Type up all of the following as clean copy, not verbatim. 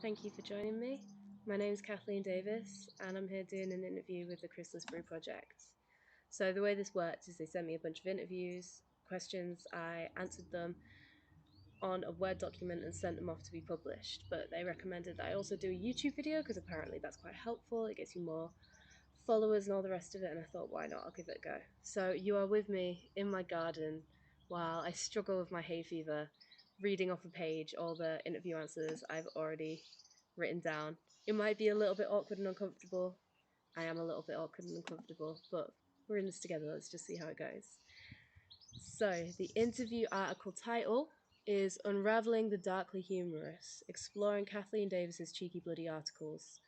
Thank you for joining me. My name is Cathleen Davies, and I'm here doing an interview with the BREW project. So the way this works is they sent me a bunch of interviews, questions, I answered them on a Word document and sent them off to be published. But they recommended that I also do a YouTube video because apparently that's quite helpful. It gets you more followers and all the rest of it, and I thought, why not? I'll give it a go. So you are with me in my garden while I struggle with my hay fever, reading off a page all the interview answers I've already written down. It might be a little bit awkward and uncomfortable. I am a little bit awkward and uncomfortable, but we're in this together. Let's just see how it goes. So the interview article title is Unraveling the Darkly Humorous, Exploring Kathleen Davies's Cheeky Bloody Articles.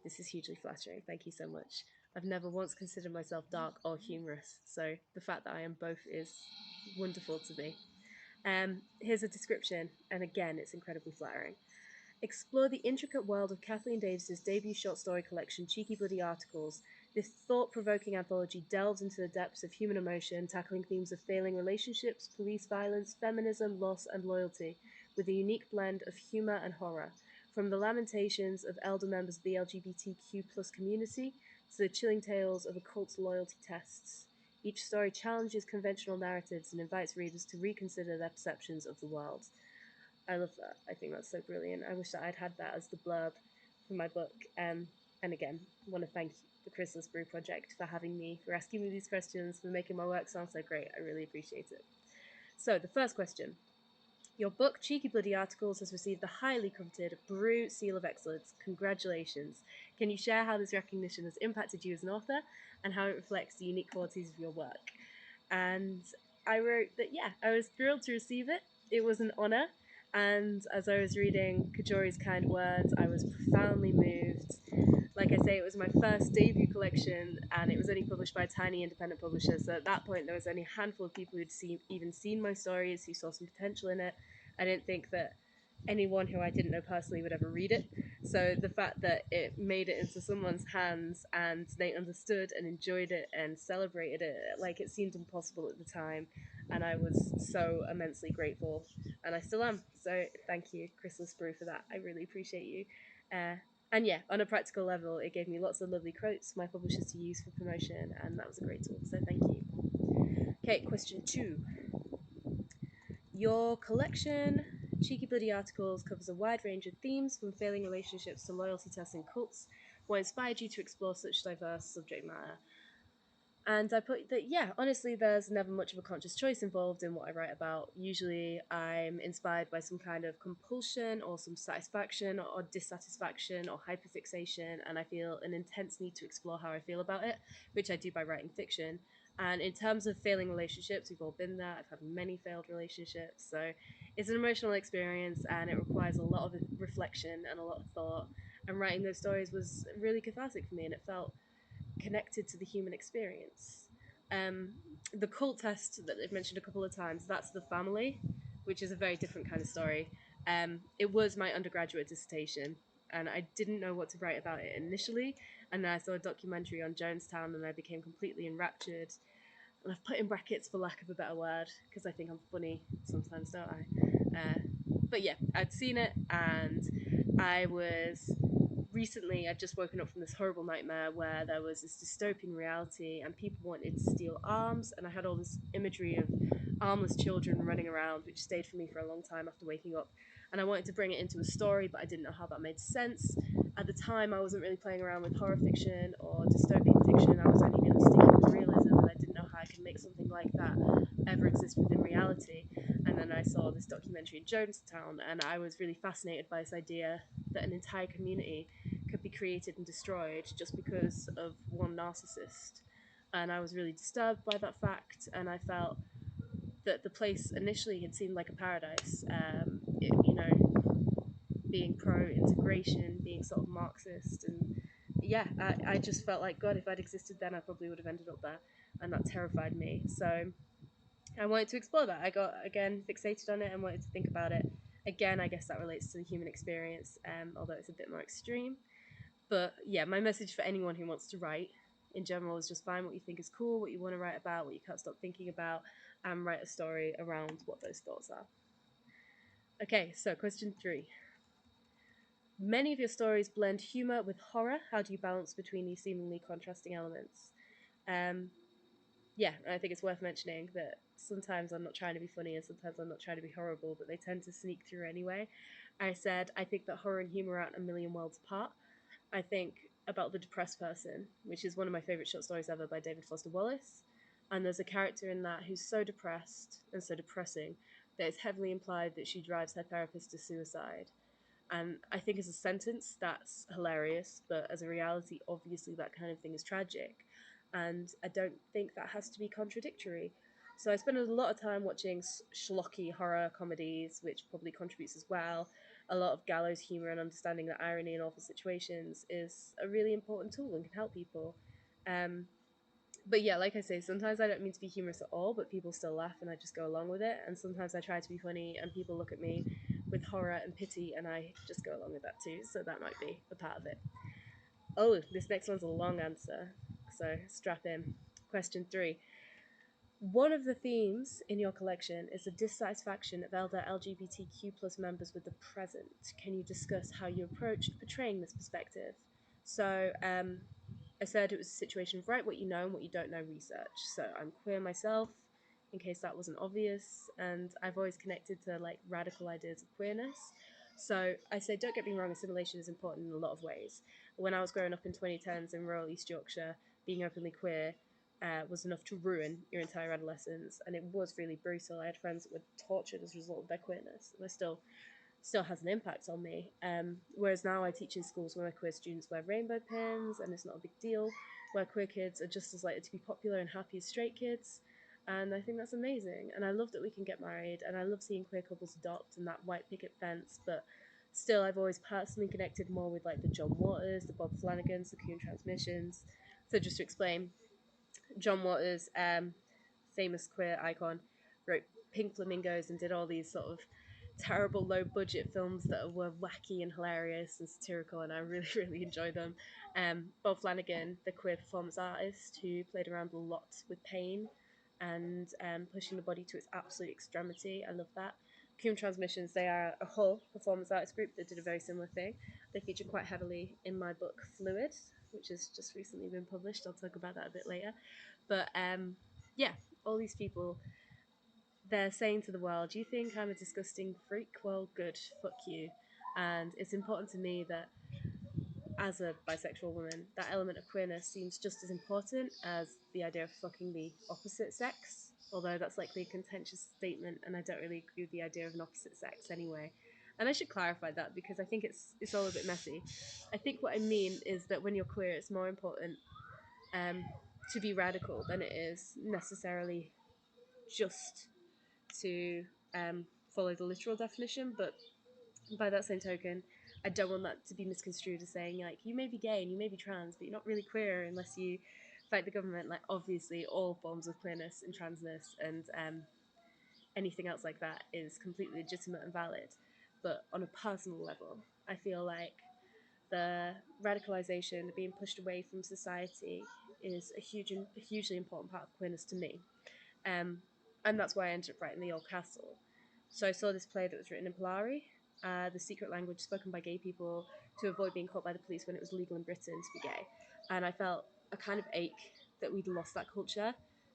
This is hugely flattering. Thank you so much. I've never once considered myself dark or humorous, so the fact that I am both is wonderful to me. Here's a description, and again, it's incredibly flattering. Explore the intricate world of Kathleen Davies's debut short story collection, Cheeky Bloody Articles. This thought-provoking anthology delves into the depths of human emotion, tackling themes of failing relationships, police violence, feminism, loss, and loyalty, with a unique blend of humour and horror. From the lamentations of elder members of the LGBTQ+ community to the chilling tales of occult loyalty tests. Each story challenges conventional narratives and invites readers to reconsider their perceptions of the world. I love that. I think that's so brilliant. I wish that I'd had that as the blurb for my book. And again, I want to thank the BREW project for having me, for asking me these questions, for making my work sound so great. I really appreciate it. So the first question. Your book, Cheeky Bloody Articles, has received the highly coveted BREW Seal of Excellence. Congratulations. Can you share how this recognition has impacted you as an author and how it reflects the unique qualities of your work? And I wrote that, I was thrilled to receive it. It was an honour. And as I was reading Kajori's kind words, I was profoundly moved. Like I say, it was my first debut collection, and it was only published by a tiny independent publisher. So at that point, there was only a handful of people who'd even seen my stories, who saw some potential in it. I didn't think that anyone who I didn't know personally would ever read it. So the fact that it made it into someone's hands and they understood and enjoyed it and celebrated it, like it seemed impossible at the time. And I was so immensely grateful, and I still am. So thank you, BREW, for that. I really appreciate you. And yeah, on a practical level, it gave me lots of lovely quotes for my publishers to use for promotion, and that was a great tool. So thank you. Okay, question 2. Your collection, Cheeky Bloody Articles, covers a wide range of themes, from failing relationships to loyalty tests and cults. What inspired you to explore such diverse subject matter? And I put that, honestly, there's never much of a conscious choice involved in what I write about. Usually I'm inspired by some kind of compulsion or some satisfaction or dissatisfaction or hyperfixation, and I feel an intense need to explore how I feel about it, which I do by writing fiction. And in terms of failing relationships, we've all been there. I've had many failed relationships. So it's an emotional experience, and it requires a lot of reflection and a lot of thought. And writing those stories was really cathartic for me, and it felt connected to the human experience. The cult test that they've mentioned a couple of times, that's the family, which is a very different kind of story. It was my undergraduate dissertation, and I didn't know what to write about it initially, and then I saw a documentary on Jonestown and I became completely enraptured. And I've put in brackets for lack of a better word, because I think I'm funny sometimes, don't I? But yeah, I'd seen it, and I'd just woken up from this horrible nightmare where there was this dystopian reality and people wanted to steal arms, and I had all this imagery of armless children running around, which stayed for me for a long time after waking up. And I wanted to bring it into a story, but I didn't know how that made sense. At the time, I wasn't really playing around with horror fiction or dystopian fiction. I was only really sticking with realism, and I didn't know how I could make something like that ever exist within reality. And then I saw this documentary in Jonestown, and I was really fascinated by this idea that an entire community could be created and destroyed just because of one narcissist. And I was really disturbed by that fact, and I felt that the place initially had seemed like a paradise, being pro-integration, being sort of Marxist, and I just felt like, God, if I'd existed then, I probably would have ended up there, and that terrified me. So I wanted to explore that. I got, again, fixated on it and wanted to think about it. Again, I guess that relates to the human experience, although it's a bit more extreme. But yeah, my message for anyone who wants to write in general is just find what you think is cool, what you want to write about, what you can't stop thinking about, and write a story around what those thoughts are. Okay, so question 3. Many of your stories blend humor with horror. How do you balance between these seemingly contrasting elements? Um, yeah, I think it's worth mentioning that sometimes I'm not trying to be funny and sometimes I'm not trying to be horrible, but they tend to sneak through anyway. I said I think that horror and humor aren't a million worlds apart. I think about the depressed person, which is one of my favorite short stories ever by David Foster Wallace. And there's a character in that who's so depressed and so depressing that it's heavily implied that she drives her therapist to suicide. And I think as a sentence, that's hilarious, but as a reality, obviously that kind of thing is tragic. And I don't think that has to be contradictory. So I spend a lot of time watching schlocky horror comedies, which probably contributes as well. A lot of gallows humor and understanding that irony in awful situations is a really important tool and can help people. Um, but yeah, like I say, sometimes I don't mean to be humorous at all, but people still laugh and I just go along with it. And sometimes I try to be funny and people look at me with horror and pity and I just go along with that too. So that might be a part of it. Oh, this next one's a long answer. So strap in. Question 3. One of the themes in your collection is the dissatisfaction of elder LGBTQ plus members with the present. Can you discuss how you approached portraying this perspective? So, I said it was a situation of write what you know and what you don't know research. So I'm queer myself, in case that wasn't obvious, and I've always connected to like radical ideas of queerness. So I say, don't get me wrong, assimilation is important in a lot of ways. When I was growing up in 2010s in rural East Yorkshire, being openly queer was enough to ruin your entire adolescence, and it was really brutal. I had friends that were tortured as a result of their queerness, and I still has an impact on me. Whereas now I teach in schools where queer students wear rainbow pins and it's not a big deal, where queer kids are just as likely to be popular and happy as straight kids. And I think that's amazing. And I love that we can get married, and I love seeing queer couples adopt and that white picket fence. But still, I've always personally connected more with like the John Waters, the Bob Flanagans, the Coon Transmissions. So just to explain, John Waters, famous queer icon, wrote Pink Flamingos and did all these sort of terrible low budget films that were wacky and hilarious and satirical, and I really really enjoy them. Bob Flanagan, the queer performance artist who played around a lot with pain and pushing the body to its absolute extremity. I love that. Coom Transmissions, they are a whole performance artist group that did a very similar thing. They feature quite heavily in my book Fluid, which has just recently been published. I'll talk about that a bit later. But yeah, all these people, they're saying to the world, you think I'm a disgusting freak? Well, good, fuck you. And it's important to me that as a bisexual woman, that element of queerness seems just as important as the idea of fucking the opposite sex. Although that's likely a contentious statement, and I don't really agree with the idea of an opposite sex anyway. And I should clarify that because I think it's all a bit messy. I think what I mean is that when you're queer, it's more important um, to be radical than it is necessarily just to follow the literal definition. But by that same token, I don't want that to be misconstrued as saying like you may be gay and you may be trans, but you're not really queer unless you fight the government. Like obviously, all forms of queerness and transness and anything else like that is completely legitimate and valid. But on a personal level, I feel like the radicalization, being pushed away from society, is a hugely important part of queerness to me. Um, and that's why I ended up writing The Old Castle. So I saw this play that was written in Polari, the secret language spoken by gay people to avoid being caught by the police when it was legal in Britain to be gay. And I felt a kind of ache that we'd lost that culture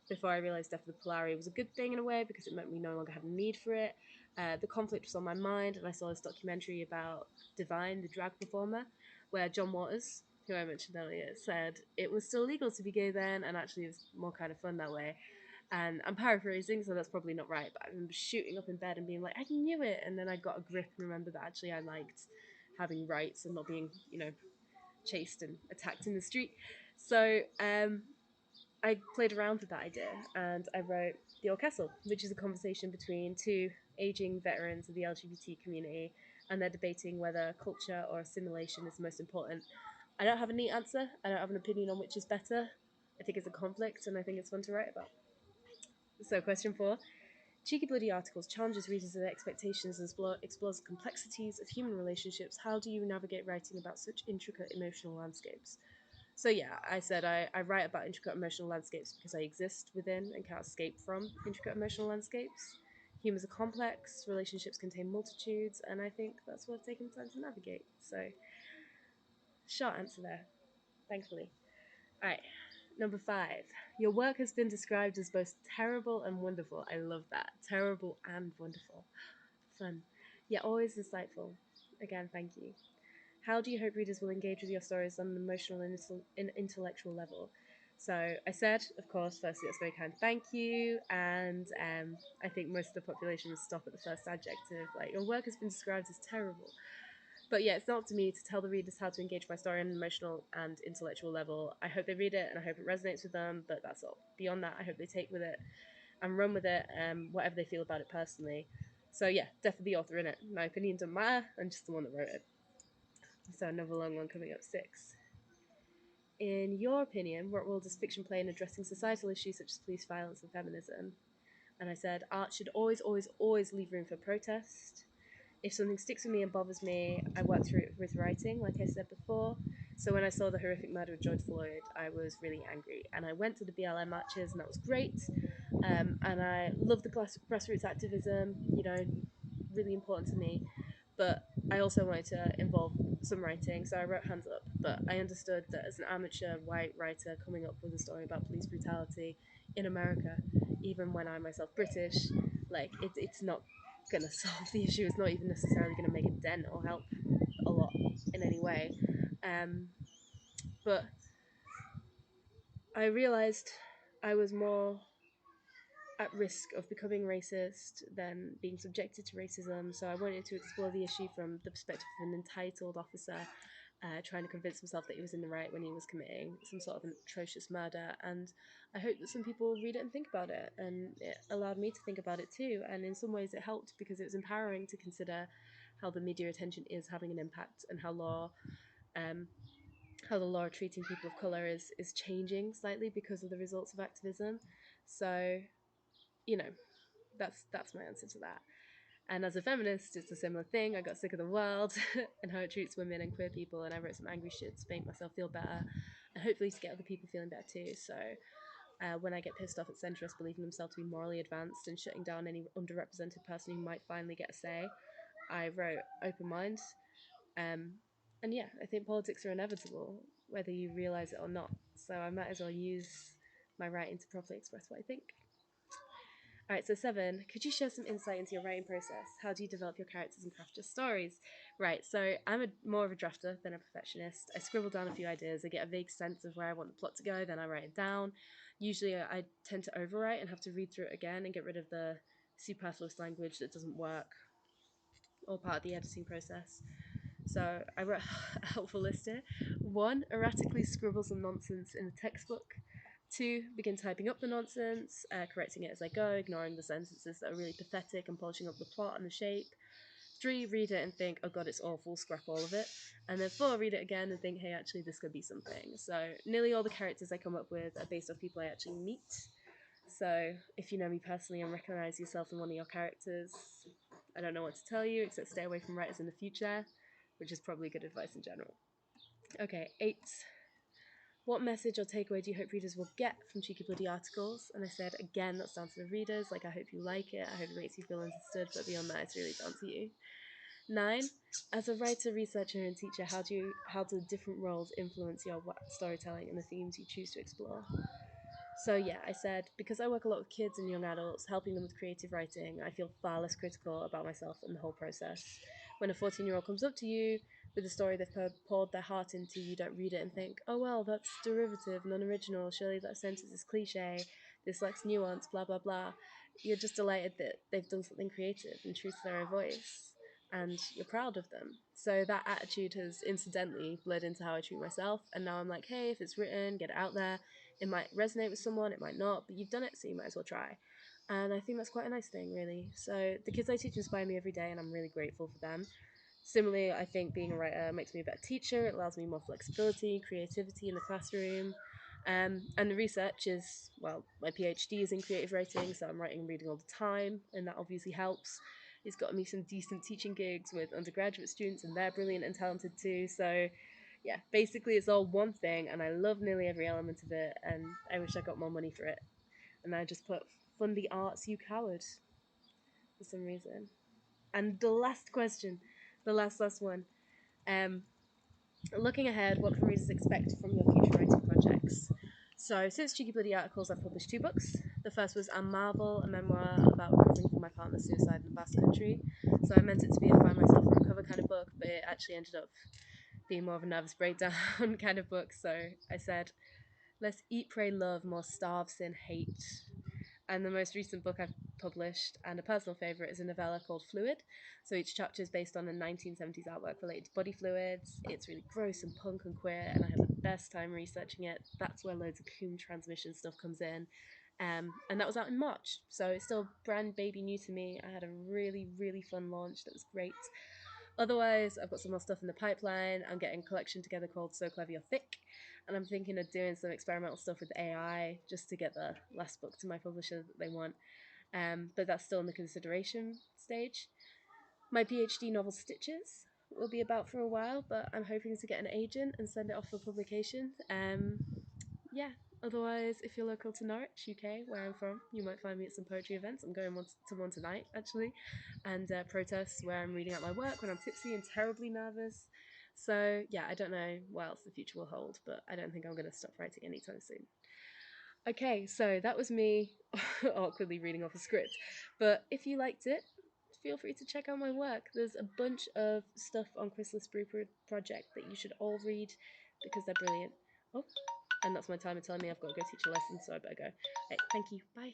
before I realised Death of the Polari was a good thing in a way because it meant we no longer had a need for it. The conflict was on my mind, and I saw this documentary about Divine, the drag performer, where John Waters, who I mentioned earlier, said it was still legal to be gay then, and actually it was more kind of fun that way. And I'm paraphrasing, so that's probably not right, but I remember shooting up in bed and being like, I knew it. And then I got a grip and remembered that actually I liked having rights and not being, chased and attacked in the street. So I played around with that idea and I wrote The Old Castle, which is a conversation between two aging veterans of the LGBT community, and they're debating whether culture or assimilation is the most important. I don't have a neat answer. I don't have an opinion on which is better. I think it's a conflict and I think it's fun to write about. So, question 4. Cheeky Bloody Articles challenges readers' expectations and explores the complexities of human relationships. How do you navigate writing about such intricate emotional landscapes? So yeah, I said I write about intricate emotional landscapes because I exist within and can't escape from intricate emotional landscapes. Humans are complex, relationships contain multitudes, and I think that's worth taking time to navigate. So, short answer there, thankfully. All right, number 5. Your work has been described as both terrible and wonderful. I love that. Terrible and wonderful. Fun. Yet always insightful. Again, thank you. How do you hope readers will engage with your stories on an emotional and intellectual level? So I said, of course, firstly, that's very kind. Thank you. And I think most of the population will stop at the first adjective. Like, your work has been described as terrible. But yeah, it's not up to me to tell the readers how to engage my story on an emotional and intellectual level. I hope they read it and I hope it resonates with them, but that's all. Beyond that, I hope they take with it and run with it, whatever they feel about it personally. So yeah, definitely the author in it. My opinion doesn't matter. I'm just the one that wrote it. So another long one coming up, 6. In your opinion, what role does fiction play in addressing societal issues such as police violence and feminism? And I said, art should always, always, always leave room for protest. If something sticks with me and bothers me, I work through it with writing, like I said before. So when I saw the horrific murder of George Floyd, I was really angry. And I went to the BLM marches, and that was great. And I love the grassroots activism, really important to me. But I also wanted to involve some writing, so I wrote Hands Up. But I understood that as an amateur white writer coming up with a story about police brutality in America, even when I'm myself British, like it's not gonna solve the issue. It's not even necessarily gonna make a dent or help a lot in any way. Um, but I realized I was more at risk of becoming racist than being subjected to racism. So I wanted to explore the issue from the perspective of an entitled officer trying to convince himself that he was in the right when he was committing some sort of an atrocious murder. And I hope that some people read it and think about it. And it allowed me to think about it too. And in some ways, it helped because it was empowering to consider how the media attention is having an impact and um, how the law treating people of color is changing slightly because of the results of activism. So that's my answer to that. And as a feminist, it's a similar thing. I got sick of the world and how it treats women and queer people, and I wrote some angry shit to make myself feel better, and hopefully to get other people feeling better too. So when I get pissed off at centrists believing themselves to be morally advanced and shutting down any underrepresented person who might finally get a say, I wrote Open Mind. Um, and yeah, I think politics are inevitable, whether you realize it or not. So I might as well use my writing to properly express what I think. All right, so 7, could you share some insight into your writing process? How do you develop your characters and craft your stories? Right, so I'm more of a drafter than a perfectionist. I scribble down a few ideas, I get a vague sense of where I want the plot to go, then I write it down. Usually I tend to overwrite and have to read through it again and get rid of the superfluous language that doesn't work, all part of the editing process. So I wrote a helpful list here. 1, erratically scribble some nonsense in the textbook. 2, begin typing up the nonsense, correcting it as I go, ignoring the sentences that are really pathetic and polishing up the plot and the shape. 3, read it and think, oh god, it's awful, scrap all of it. And then 4, read it again and think, hey, actually, this could be something. So nearly all the characters I come up with are based off people I actually meet. So if you know me personally and recognize yourself in one of your characters, I don't know what to tell you except stay away from writers in the future, which is probably good advice in general. Okay, 8. What message or takeaway do you hope readers will get from Cheeky Bloody articles? And I said, again, that's down to the readers. Like, I hope you like it. I hope it makes you feel understood. But beyond that, it's really down to you. 9. As a writer, researcher, and teacher, how do different roles influence your storytelling and the themes you choose to explore? So yeah, I said, because I work a lot with kids and young adults, helping them with creative writing, I feel far less critical about myself and the whole process. When a 14-year-old comes up to you with a story they've poured their heart into, you don't read it and think, oh well, that's derivative, non-original, surely that sentence is cliche, this lacks nuance, blah blah blah. You're just delighted that they've done something creative and true to their own voice, and you're proud of them. So that attitude has incidentally bled into how I treat myself, and now I'm like, hey, if it's written, get it out there. It might resonate with someone, it might not, but you've done it, so you might as well try. And I think that's quite a nice thing, really. So the kids I teach inspire me every day, and I'm really grateful for them. Similarly, I think being a writer makes me a better teacher. It allows me more flexibility, creativity in the classroom. And the research is, well, my PhD is in creative writing, so I'm writing and reading all the time, and that obviously helps. It's got me some decent teaching gigs with undergraduate students, and they're brilliant and talented too. So yeah, basically it's all one thing, and I love nearly every element of it, and I wish I got more money for it. And I just put, fund the arts, you coward. for some reason. And the last question, the last one. Um, Looking ahead, what can readers expect from your future writing projects? So, since Cheeky Bloody Articles, I've published 2 books. The first was A Marvel, a memoir about recovering from my partner's suicide in the Basque Country. So, I meant it to be a find myself and recover kind of book, but it actually ended up being more of a nervous breakdown kind of book. So, I said, less eat, pray, love, more starve, sin, hate. And the most recent book I've published, and a personal favourite, is a novella called Fluid. So each chapter is based on a 1970s artwork related to body fluids. It's really gross and punk and queer, and I had the best time researching it. That's where loads of coon transmission stuff comes in. And that was out in March, so it's still brand baby new to me. I had a really, really fun launch that was great. Otherwise, I've got some more stuff in the pipeline. I'm getting a collection together called So Clever You're Thick, and I'm thinking of doing some experimental stuff with AI just to get the last book to my publisher that they want. But that's still in the consideration stage. My PhD novel Stitches will be about for a while, but I'm hoping to get an agent and send it off for publication. Yeah. Otherwise, if you're local to Norwich, UK, where I'm from, you might find me at some poetry events. I'm going to one tonight, actually, and protests where I'm reading out my work when I'm tipsy and terribly nervous. So, yeah, I don't know what else the future will hold, but I don't think I'm going to stop writing anytime soon. Okay, so that was me awkwardly reading off a script. But if you liked it, feel free to check out my work. There's a bunch of stuff on Chrysalis Brew Project that you should all read because they're brilliant. Oh, and that's my timer telling me I've got to go teach a lesson, so I better go. Right, thank you. Bye.